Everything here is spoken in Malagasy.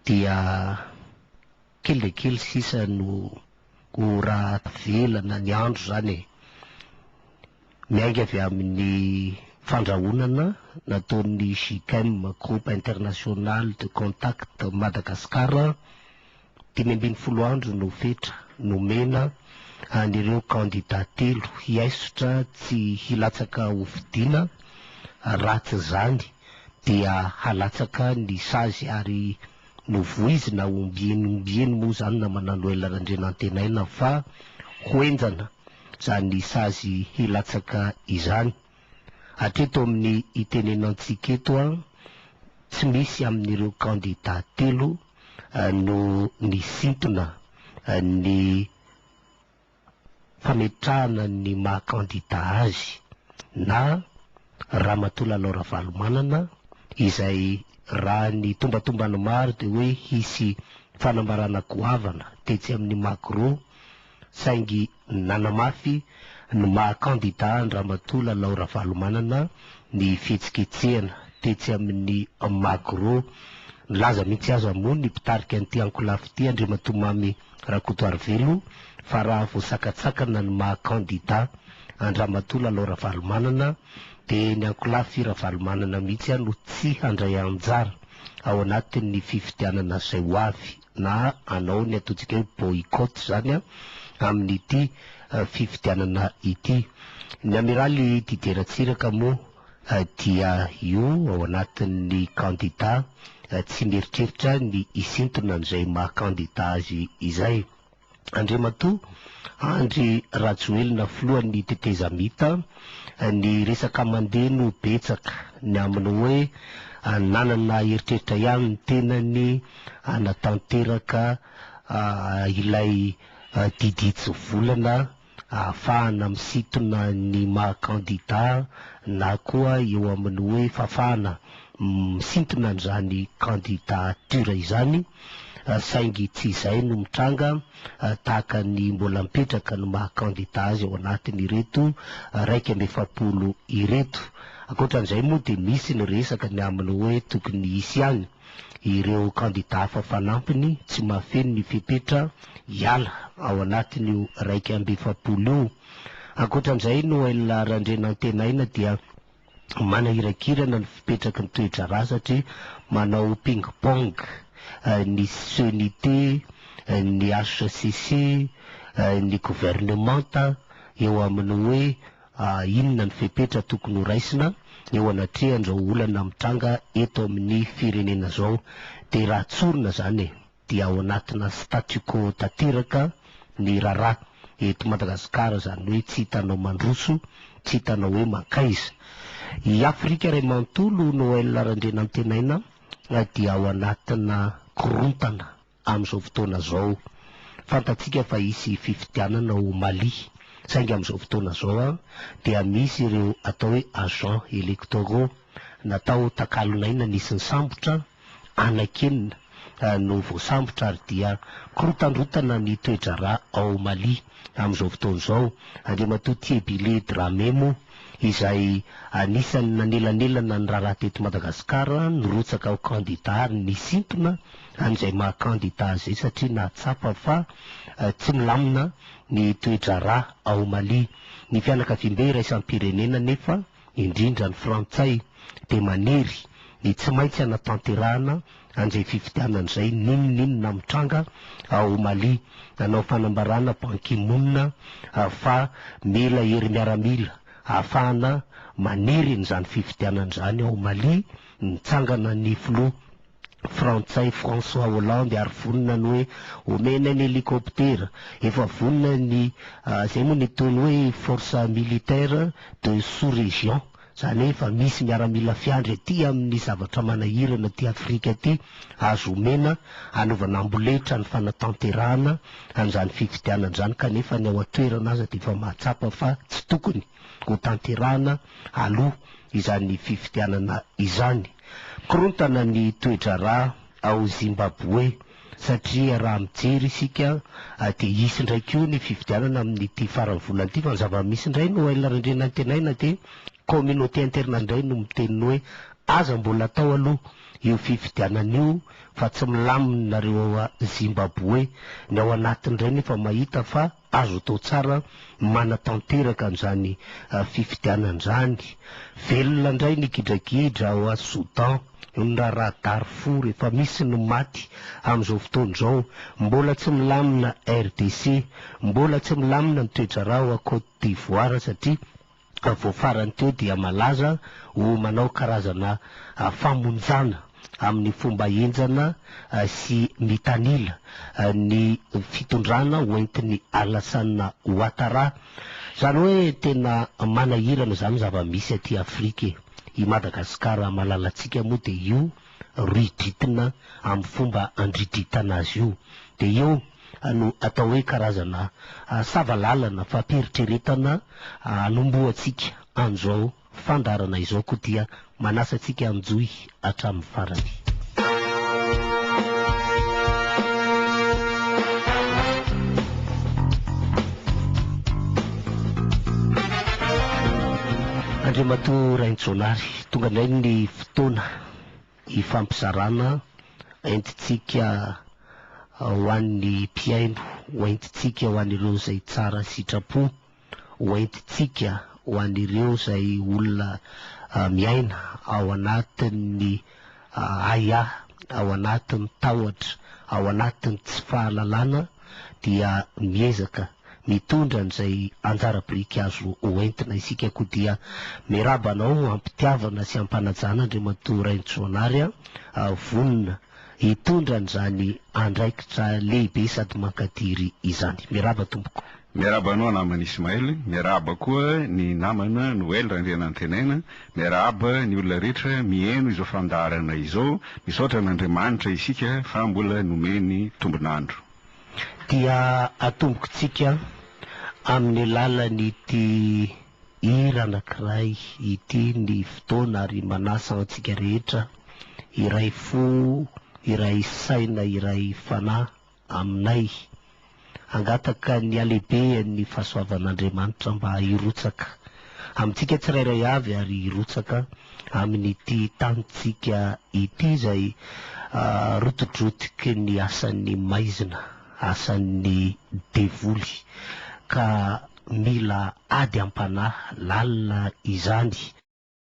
dia kely de kely sisa no ho raha velana ny andro zany e. Miainga avy amin'ny fandrahonana nataon'ny GICAM, Groupe International de Contact Madagascar, 10 andro no fetra nomena an'ireo candidat telo hiaisotra tsy hilatsaka hovidiana, ratsy zany dia halatsaka ny sazy ary novoizina ombieny moa zany na manano elaran-drenantenaina fa hoenjana zany sazy hilatsaka izany. Hatreto amin'ny itenenantsika eto tsy misy amin'ireo candidat telo no nisintona ny fametrahana ny maha-candidat azy na Ramatoa Laura Valomanana, izay raha ny tombatombany maro de hoe hisy fanambarana goavana tetsy amin'ny Macro, saingy nanamafy ny maha-candidat Ramatoa Laura Valomanana ny fihetsiketsehana tetsy amin'ny Macro. Laza mitsy azo moa ny mpitarika an'ity ankolafy ity Andriamatomamy Rakotoarivelo fa raha voasakatsakana ny maha-candidat Andramatoa Laura Valomanana de ny ankolafy Ravalomanana mitsy no tsy handray anjara ao anatin'ny fifidianana zay ho avy, na anao ny ataontsika hoe boycott zany amin'ity fifidianana ity. Ny amiraly Didier Ratsiraka moa dia io ao anatin'ny candidat tsy mieritreritra ny isintona an'izay maha-candidat azy izay. Andriamatoa Andry Rajoelina filohan'ny tetezamita, ny resaka mandeha no betsaka ny aminy hoe nanana eritreritra ihany ny tenany anatanteraka ilay diditsy volana ahafahana misintona ny maha-candidat na koa eo amin'ny hoe fafana misintona an'izany candidature izany, saingy tsy izay no mitranga tahaka ny mbola mipetraka ny maha-candidat azy ao anatin'ireto 170 ireto. Ankoatran'izay moa dia misy ny resaka ny aminy hoe tokony hisy ihany ireo candidat fa fanampiny tsy mahafeno ny fipetra hiala ao anatin'io 170 io. Ankoatran'izay no Randrenantenaina dia manahirakirana ny fipetraky ny toetra ra satria manao ping-pong ny CNT, ny HCC, ny gouvernementa eo amin'ny hoe inona ny fipetra tokony ho raisina eo anatrehan'izao olana mitranga eto amin'ny firenena zao. De raha tsorina zany dia ao anatina statu quo tanteraka ny rara eto Madagasikara, zany hoe tsy hitanao mandroso, tsy hitanao hoe mankaiza. I Afrika Ray Manontolo Noël Randrenantenaina dia ao anatina korontana amin'izao fotoana zao. Fantatsika fa hisy fifidianana ao Mali, saingy amin'izao fotoana zao dia misy ireo atao hoe agent électoraux natao takalonaina nisy ny sambotra anakenina no voasambotra ary dia korotandrotana ny toedrara ao Mali amin'izao fotoana zao. Andriamatoa Tiebile Dramé moa izay anisany nanelanelana ny raharaha teto Madagasikara nirotsaka ao candidat nisintona an'izay maha-candidat zay satria nahatsapa fa tsy milamina ny toedrara ao Mali. Ny fianakaviam-be iraisam-pirenena nefa indrindra ny frantsay de manery ny tsy maintsy anatanterahana an'izay fifidianan'izay ninonina mitranga ao Mali. Nanao fanambarana Ban Ki-moon fa mila hery miaramila ahafahana manery n'izany fifidianan'izany ao Mali, nitsangana ny filoha frantsay François Hollande ary vonina ny hoe omena ny hélicoptère, efa vonina ny zay moa ny tony hoe force militaire de sous-région, zany hoe efa misy miaramila fiandry aty amin'ny zavatra manahirana ty Afrika aty, azo omena anaovana amboletra ny fanatanterahana an'izany fifidianan'izany, kanefa ny ao atoerana aza dia efa mahatsapa fa tsy tokony ho tanterahana aloha izany fifidianana izany. Korontana ny toedrara ao Zimbabwe satria raha mijery isika dia hisy ndraiky io ny fifidianana amin'ity farany volana ity, fa ny zava-misy indray no Randrenantenaina dia communauté internandray no miteniny hoe aza mbola atao aloha io fifidianan'io fa tsy milaminareo a Zimbabwe ny ao anatin'ireny nefa mahita fa azo atao tsara manatanteraka an'izany fifidianan'izany. Velona indray ny gidragidra ao a Soudan, ny raha Darfour efa misy ny maty amin'izao fotoan'izao. Mbola tsy milamina RDC, mbola tsy milamina ny toedrarà ao a Côte d'Ivoire satria vao farany teo dia malaza ho manao karazana famonjana amin'ny fomba enjana sy mitanila ny fitondrana hoentiny Alassane Ouattara. Zany hoe tena manahirana zany zava-misy aty Afrika i Madagasikara malalatsika moa de io ridritina amin'ny fomba andridritana azy io, de io no atao hoe karazana savalalana fampieritrretana anomboatsika an'izao fandarana izao koa dia manasa atsika anjoy hatramin'ny farany. Andriamatoa Raintsaonary, tonga indray ny fotoana hifampizarana entitsika ho an'ny mpiaino, ho entitsika ho an'ireo izay tsara sitrapo, ho entitsika ho an'ireo izay olona miaina ao anatin'ny aya, ao anatin'ny tahotra, ao anatin'ny tsy fahalalana, dia miezaka mitondra an'izay anjara-biriky azo hoentina isika koa dia mirabanao ampitiavana sy ampanajana Andriamatoa Raintsaonary vonona hitondra an'izany andraikitra lehibe sady mankatiry izany. Miraba tompoko. Miaraba anao namana Ismaël, miaraba koa ny namana Noël Randrianantenena, miaraba ny olona rehetra mihaino izao fandarana izao, misaotra n'Andriamanitra isika fa mbola nomeny tombonandro. Dia atombokontsika amin'ny alalan'ity hira anankiray ity ny fotoana ary manasa antsika rehetra iray fo, iray saina, iray fanahy aminay angataka ny alehiben'ny fahasoavan'Andriamanitra mba hirotsaka amintsika tsirairay avy ary hirotsaka amin'ity tanitsika ity izay rotodrotiky ny asan'ny maizina, asan'ny devoly, ka mila ady ampanahy lalina izany.